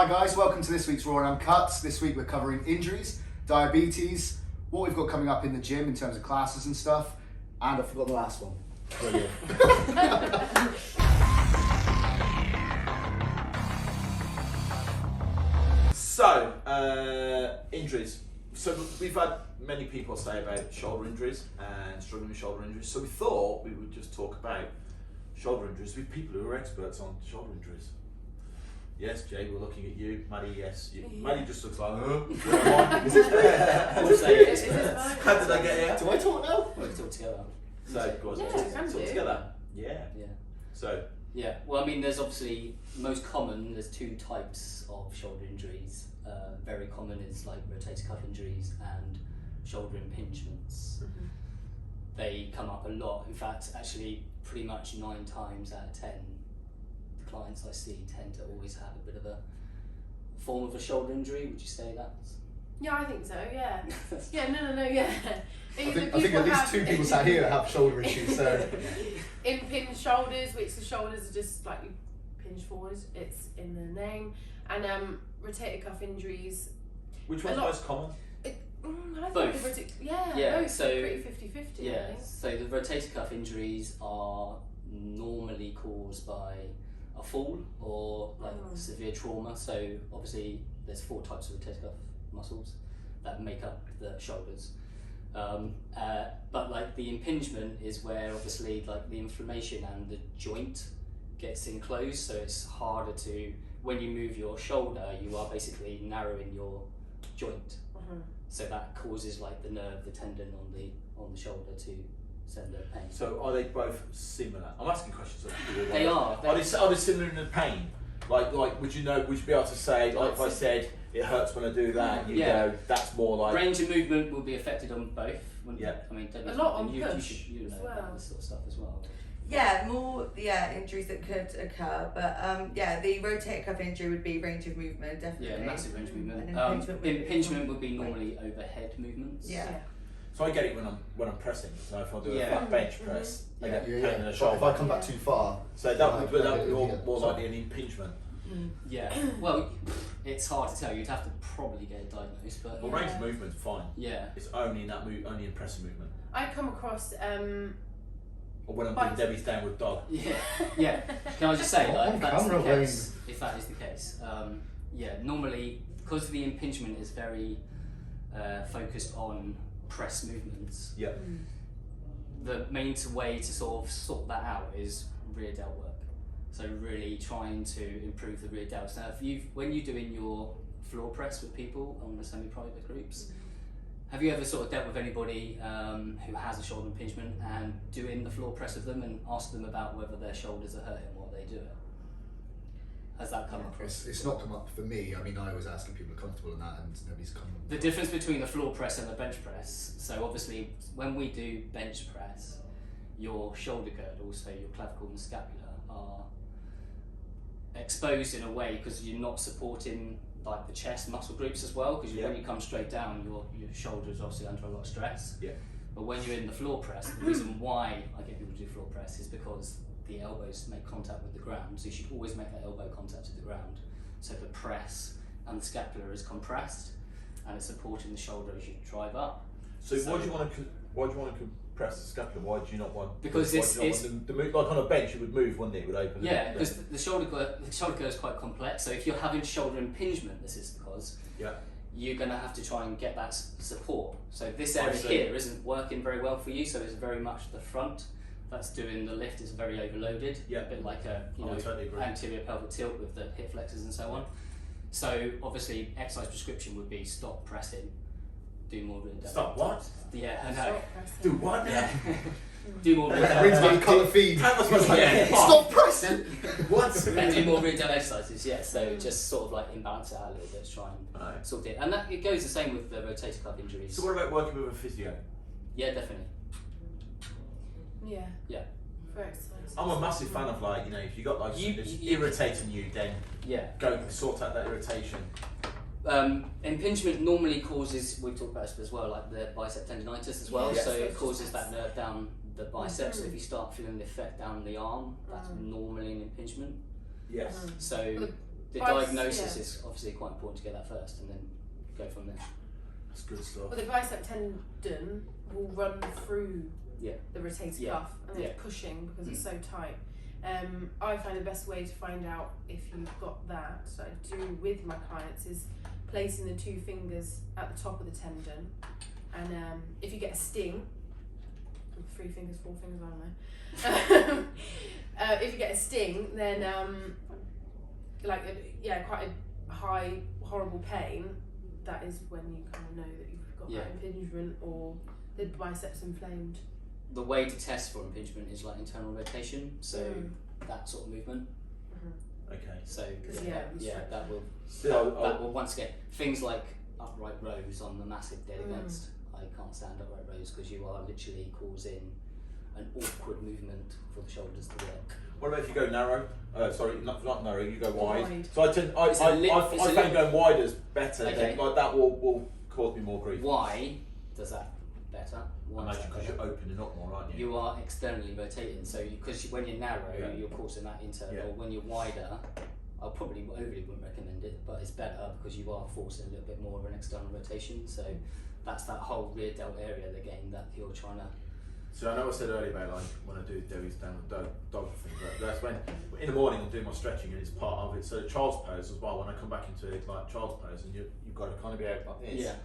Hi guys, welcome to this week's Raw and Uncut. This week we're covering injuries, diabetes, what we've got coming up in the gym in terms of classes and stuff, and I forgot the last one. Brilliant. So, injuries. So we've had many people say about shoulder injuries and struggling with shoulder injuries. So we thought we would just talk about shoulder injuries with people who are experts on shoulder injuries. Yes, Jay, we're looking at you. Maddie, yes. Maddie just looks like, Is this how did I get here? Do I talk now? We can talk together. So, go on, Yeah, talk can do. together. Yeah. Yeah. So, Yeah. Well, I mean, there's obviously most common. There's two types of shoulder injuries. Very common is like rotator cuff injuries and shoulder impingements. Mhm. They come up a lot. In fact, actually, pretty much 9 times out of 10, the clients I see tend to always have a bit of a form of a shoulder injury. Would you say that? Yeah, I think so. Yeah. Yeah. No. Yeah. I think at least 2 people sat here have shoulder issues, so... Impinged shoulders, which the shoulders are just slightly pinged forward. It's in the name. And rotator cuff injuries. which one's most common? I Both. think yeah, both so are pretty 50-50. I yeah. think. So the rotator cuff injuries are normally caused by a fall or like severe trauma. So obviously there's 4 types of rotator cuff muscles that make up the shoulders. But like the impingement is where obviously like the inflammation and the joint gets enclosed, so it's harder to, when you move your shoulder, you are basically narrowing your joint. So that causes like the nerve, the tendon on the shoulder to send a pain. So are they both similar? I'm asking questions. They are. Are they similar in the pain? Like would you be able to say, like if I said it hurts when I do that, you go, that's more like... Range of movement will be affected on both. Yeah. I mean, A lot on you push should know as about well. this sort of stuff as well. Yeah, more injuries that could occur, but the rotator cuff injury would be range of movement, definitely. Yeah, massive range of movement. And Impingement would be normally overhead movements. Yeah. So I get it when I'm pressing. So if I do a Yeah. flat bench press, I get pain in the But shoulder. if I come back too far... So that would be more likely an impingement. Yeah. Well, it's hard to tell. You'd have to probably get it diagnosed, but Well, range of movement's fine. yeah. It's only in that only in pressing movement. I come across Or when I'm doing Debbie's downward dog. Yeah. Yeah. Can I just say, like, if that's the Camera, case, if that is the case, normally because the impingement is very focused on press movements. Yeah. The main way to sort that out is rear delt work. So really trying to improve the rear delts. Now, when you're doing your floor press with people on the semi-private groups, have you ever sort of dealt with anybody who has a shoulder impingement and doing the floor press with them and ask them about whether their shoulders are hurting while they do it? Has that come across? It's not come up for me. I mean, I was asking people are comfortable in that and nobody's come... The difference between the floor press and the bench press, so obviously when we do bench press, your shoulder girdle, so your clavicle and scapula, are exposed in a way because you're not supporting like the chest muscle groups as well, because when you come straight down, your shoulder is obviously under a lot of stress. Yeah. But when you're in the floor press, the reason why I get people to do floor press is because the elbows make contact with the ground, so you should always make that elbow contact with the ground. So the press and the scapula is compressed, and it's supporting the shoulder as you drive up. So why do you want to compress the scapula? Why do you not want? Because the move, like on a bench, it would move, wouldn't it? It would open. Yeah, because the shoulder is quite complex. So if you're having shoulder impingement, this is because you're going to have to try and get that support. So this area here isn't working very well for you. So it's very much the front that's doing the lift is very overloaded. Yeah. A bit like a totally agree. anterior pelvic tilt with the hip flexors and so on. So obviously, exercise prescription would be stop pressing, do more rear delt. Stop what? Yeah, I know. Do what? Yeah. Do more rear delt. Brings back colour feed. Stop pressing! What? And do more rear delt exercises, yeah. So just sort of like imbalance it out a little bit to try and sort it. And it goes the same with the rotator cuff injuries. So what about working with a physio? Yeah, definitely. Yeah. Yeah. For exercise. I'm a massive fan of like, if you got like something that's irritating you, then go sort out that irritation. Impingement normally causes, we've talked about this as well, like the bicep tendonitis as well, Yes. so it causes that nerve down the biceps. So if you start feeling the effect down the arm, that's normally an impingement. Yes. So The Bice- diagnosis yeah. is obviously quite important to get that first, and then go from there. That's good stuff. Well, the bicep tendon will run through Yeah. the rotator Yeah. cuff, and Yeah. it's pushing because it's so tight. I find the best way to find out if you've got that I do with my clients is placing the 2 fingers at the top of the tendon, and if you get a sting, 3 fingers, 4 fingers, I don't know. If you get a sting, then quite a high, horrible pain, that is when you kind of know that you've got that impingement or the biceps inflamed. The way to test for impingement is like internal rotation, so that sort of movement. Okay. So Yeah, that will So that will once again things like upright rows on the massive dead against. I can't stand upright rows because you are literally causing an awkward movement for the shoulders to work. what about if you go narrow? Sorry, not narrow. You go wide. Wide. So I found going wide is better. Okay. Like that will cause me more grief. Why does that better? Why is Imagine that because better? you're opening up more, aren't you? You are externally rotating, so because when you're narrow, Yeah. you're causing that internal. Yeah. When you're wider, I probably overly wouldn't recommend it, but it's better because you are forcing a little bit more of an external rotation. So that's that whole rear delt area again that you're trying to. So I know I said earlier about like when I do Dewey's downward dog thing, but that's when in the morning I'm doing my stretching and it's part of it. So child's pose as well. When I come back into it like child's pose, and you've got to kind of be out like this. Yeah.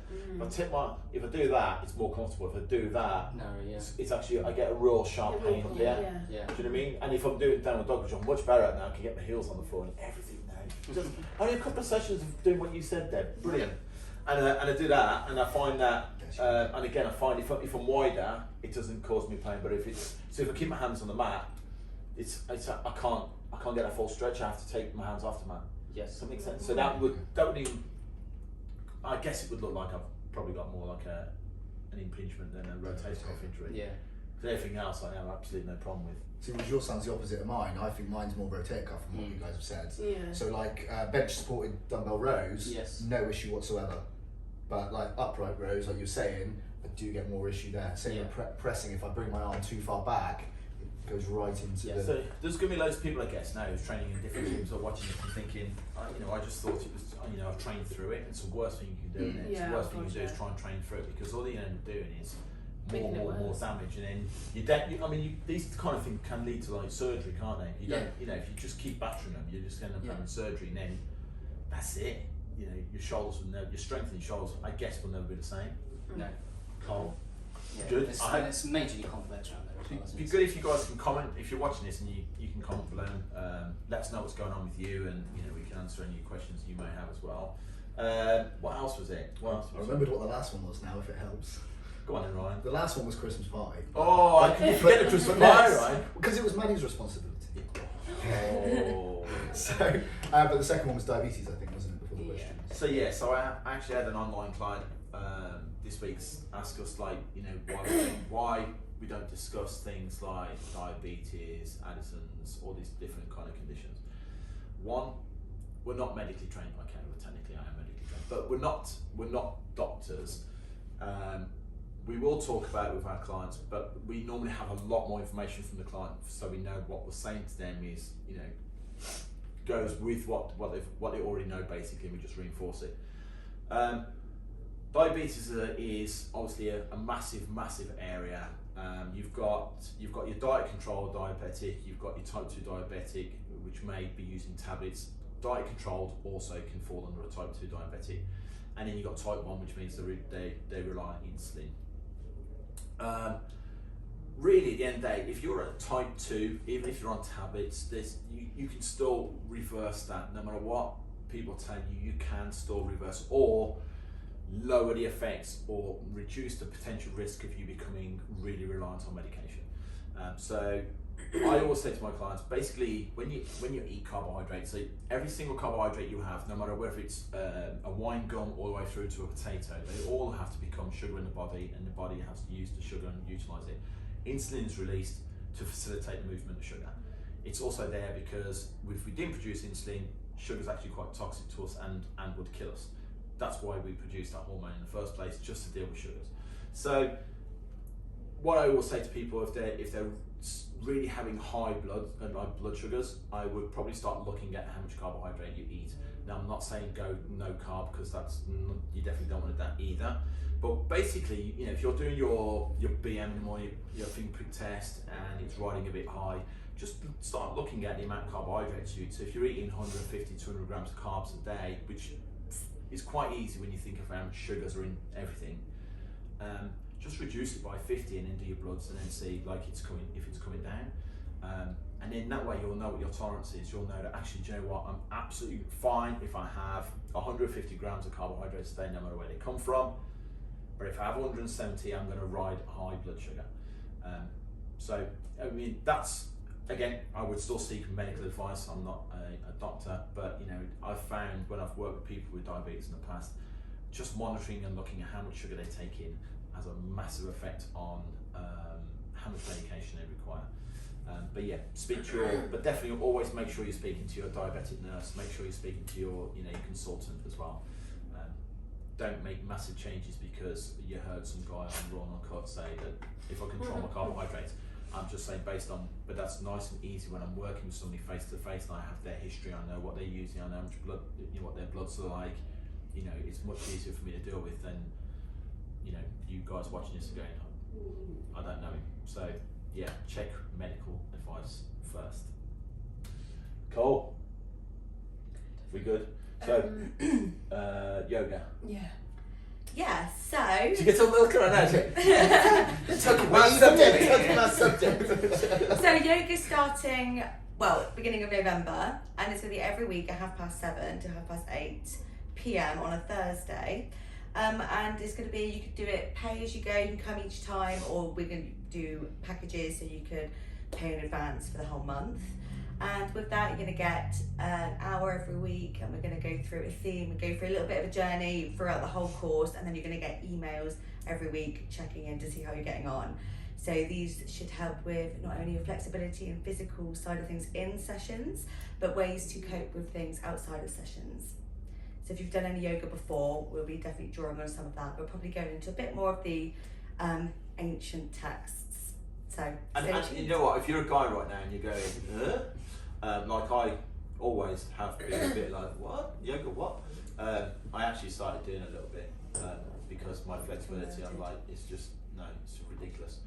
If I do that, it's more comfortable. If I do that, Narrow, yeah. it's actually I get a real sharp pain up there. Yeah. Yeah. Do you know what I mean? And if I'm doing downward dog, which I'm much better at now, I can get my heels on the floor and everything now. Just only a couple of sessions of doing what you said, Deb. Brilliant. And I do that, and I find that, and again, I find if I'm wider, it doesn't cause me pain. But if I keep my hands on the mat, I can't get a full stretch. I have to take my hands off the mat. Yes. Does that make sense? So that would even, I guess it would look like I've probably got more like an impingement than a rotator cuff injury. Yeah. Because everything else I have absolutely no problem with. See, yours sounds the opposite of mine. I think mine's more rotator cuff from what you guys have said. Yeah. So like bench supported dumbbell rows, Yes. no issue whatsoever. But like upright rows, like you're saying, I do get more issue there. Same with pressing. If I bring my arm too far back, it goes right into the. So there's going to be loads of people, I guess, now who's training in different gyms or watching this and thinking, I just thought it was, I've trained through it. It's the worst thing you can do. And it's the worst thing you can do is try and train through it because all you end up doing is more damage, and then these kind of things can lead to like surgery, can't they? You don't, if you just keep battering them, you're just end up having surgery, and then that's it. Your shoulders will never, your strength in your shoulders, I guess, will never be the same. No. Carl, Yeah. good. It's majorly complex around there as well. It'd be good if you guys can comment, if you're watching this and you can comment below, let us know what's going on with you, and we can answer any questions you may have as well. What else was it? I remembered what the last one was now, if it helps. Go on then, Ryan. The last one was Christmas party. Oh, I can forget the Christmas party, right? Because it was Maddie's responsibility. Oh. So, but the second one was diabetes, I think, wasn't it, before the questions? So I actually had an online client this week ask us why we don't discuss things like diabetes, Addison's, all these different kind of conditions. One, we're not medically trained. Okay, well, technically I am medically trained, but we're not doctors. We will talk about it with our clients, but we normally have a lot more information from the client, so we know what we're saying to them is, goes with what they already know basically, and we just reinforce it. Diabetes is obviously a massive area. You've got your diet controlled diabetic, you've got your type 2 diabetic, which may be using tablets. Diet controlled also can fall under a type 2 diabetic, and then you've got type 1, which means they rely on insulin. Really, at the end of the day, if you're at type 2, even if you're on tablets, you can still reverse that. No matter what people tell you, you can still reverse or lower the effects or reduce the potential risk of you becoming really reliant on medication. So I always say to my clients, basically, when you eat carbohydrates, so every single carbohydrate you have, no matter whether it's a wine gum all the way through to a potato, they all have to become sugar in the body, and the body has to use the sugar and utilise it. Insulin is released to facilitate the movement of sugar. It's also there because if we didn't produce insulin, sugar is actually quite toxic to us and would kill us. That's why we produce that hormone in the first place, just to deal with sugars. So what I always say to people, if they're really having high blood sugars, I would probably start looking at how much carbohydrate you eat. Now, I'm not saying go no carb, because you definitely don't want that either. But basically, you know, if you're doing your BM in the morning, your finger prick test, and it's riding a bit high, just start looking at the amount of carbohydrates you eat. So if you're eating 150, 200 grams of carbs a day, which is quite easy when you think of how much sugars are in everything, just reduce it by 50 and then do your bloods, and then see like if it's coming down. And then that way you'll know what your tolerance is. You'll know that actually, do you know what, I'm absolutely fine if I have 150 grams of carbohydrates a day, no matter where they come from. But if I have 170, I'm going to ride high blood sugar. So, I mean, that's, again, I would still seek medical advice. I'm not a doctor, but you know, I've found when I've worked with people with diabetes in the past, just monitoring and looking at how much sugar they take in has a massive effect on how much medication they require. But yeah, but definitely always make sure you're speaking to your diabetic nurse. Make sure you're speaking to your consultant as well. Don't make massive changes because you heard some guy on Raw and Uncut say that if I control my carbohydrates, I'm just saying based on, but that's nice and easy when I'm working with somebody face to face and I have their history, I know what they're using, I know how much blood, what their bloods are like. You know, it's much easier for me to deal with than, you guys watching this and going, I don't know him. So yeah, check medical advice first. Cool. We good? So, yoga. Yeah. Yeah, so. She gets a little kind of talking about subject. So yoga's starting, beginning of November, and it's going to be every week at 7:30 to 8:30 p.m. on a Thursday. And it's going to be, you could do it pay as you go, you can come each time, or we're going to do packages so you could pay in advance for the whole month. And with that, you're going to get an hour every week, and we're going to go through a theme and go through a little bit of a journey throughout the whole course, and then you're going to get emails every week checking in to see how you're getting on. So these should help with not only your flexibility and physical side of things in sessions, but ways to cope with things outside of sessions. So if you've done any yoga before, we'll be definitely drawing on some of that. We're probably going into a bit more of the ancient texts. So and you know what, if you're a guy right now and you're going, like I always have been a bit like, what? Yoga, what? I actually started doing a little bit because my flexibility, I'm like, it's ridiculous.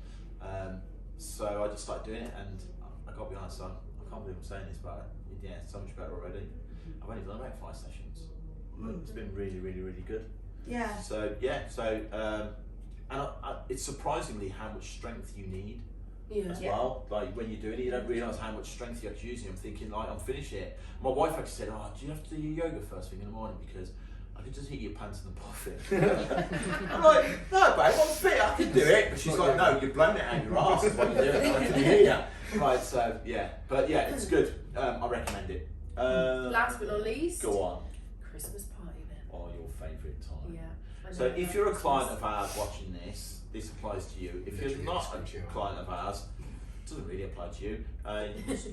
So I just started doing it, and I gotta be honest, I can't believe I'm saying this, but yeah, it's so much better already. I've only done about 5 sessions. It's been really, really, really good. Yeah. So yeah, and it's surprisingly how much strength you need. As well, like when you're doing it, you don't realise how much strength you're actually using. I'm thinking, like, I'm finished it. My wife actually said, "Oh, do you have to do your yoga first thing in the morning? Because I could just hit your pants and puff it." I'm like, "No, babe, I'm fit. I can do it." But she's like, "No, you're blowing it out your arse. Is what you're doing. I can hear you." Right, so yeah, but yeah, it's good. I recommend it. Last but not least, go on. Christmas party then. Oh, your favourite time. Yeah. So if you're a client of ours watching this applies to you. If you're not a client of ours, it doesn't really apply to you.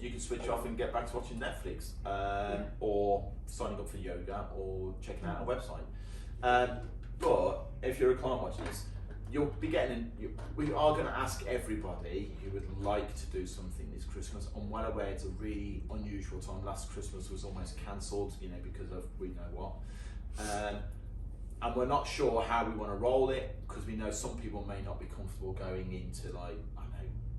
You can switch off and get back to watching Netflix, or signing up for yoga, or checking out our website. But if you're a client watching this, you'll be getting. We are going to ask everybody who would like to do something this Christmas. I'm well aware it's a really unusual time. Last Christmas was almost cancelled, because of we know what. And we're not sure how we want to roll it, because we know some people may not be comfortable going into, like, I don't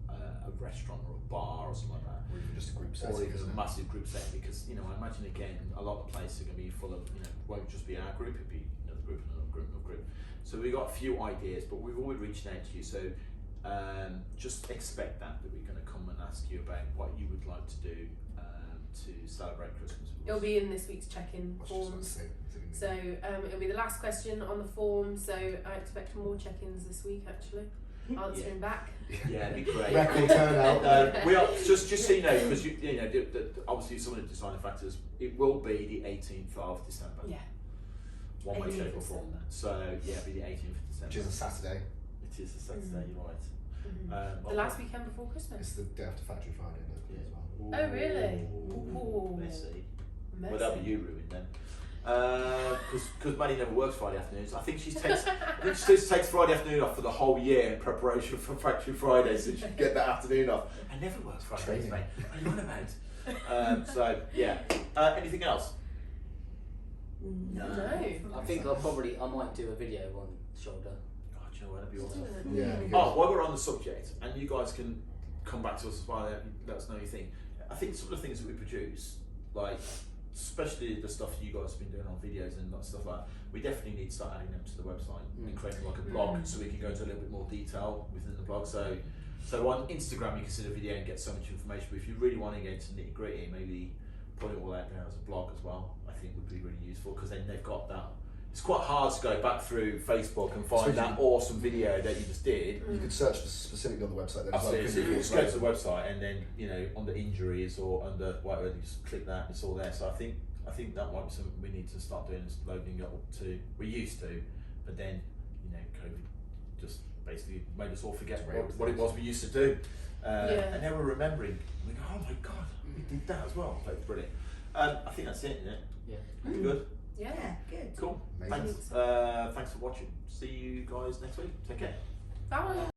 know, a restaurant or a bar or something like that. Or even just a group setting. Or even a massive group setting, because, I imagine again, a lot of places are going to be full of, won't just be our group, it'll be another group, another group, another group. So we've got a few ideas, but we've always reached out to you, so just expect that we're going to come and ask you about what you would like to do to celebrate Christmas with us. It'll be in this week's check-in forms. So it'll be the last question on the form. So I expect more check-ins this week, actually. Answering back. Yeah, it'd be great. Record turnout. We are just so you know, because obviously some of the design factors. It will be the 18th of December. Yeah. One way, shape or form. December. So yeah, it'll be the 18th of December. Which is a Saturday. It is a Saturday. You're right. The last weekend before Christmas. It's the day after Factory Friday as well. Oh really? Ooh, Ooh. messy. Messy. Well, that'll be you ruined then. Because Maddie never works Friday afternoons. I think she takes Friday afternoon off for the whole year in preparation for Factory Friday, so she can get that afternoon off. I never work Fridays, mate. What are you on about? So yeah. Anything else? No. I think I might do a video on shoulder. Oh, do you know what? That'd be awesome. Yeah. it'd be good. Oh, while we're on the subject, and you guys can come back to us as well, let us know what you think. I think some of the things that we produce, like especially the stuff you guys have been doing on videos and stuff like that, we definitely need to start adding them to the website and creating like a blog so we can go into a little bit more detail within the blog. So on Instagram you can see the video and get so much information, but if you really want to get into nitty gritty, maybe put it all out there as a blog as well, I think would be really useful, because then they've got that. It's quite hard to go back through Facebook and find that awesome video that you just did. You could search specifically on the website. Then Absolutely. So you just go to the website and then, you know, under injuries or under whatever, you just click that, it's all there. So I think that might be something we need to start doing, is loading up to. We used to, but then, you know, COVID just basically made us all forget what it was we used to do. And now we're remembering. We go, oh my god, we did that as well. That's brilliant. I think that's it, isn't it? Yeah. Good. Yeah. Good. Cool. Amazing. Thanks for watching. See you guys next week. Take care. Bye.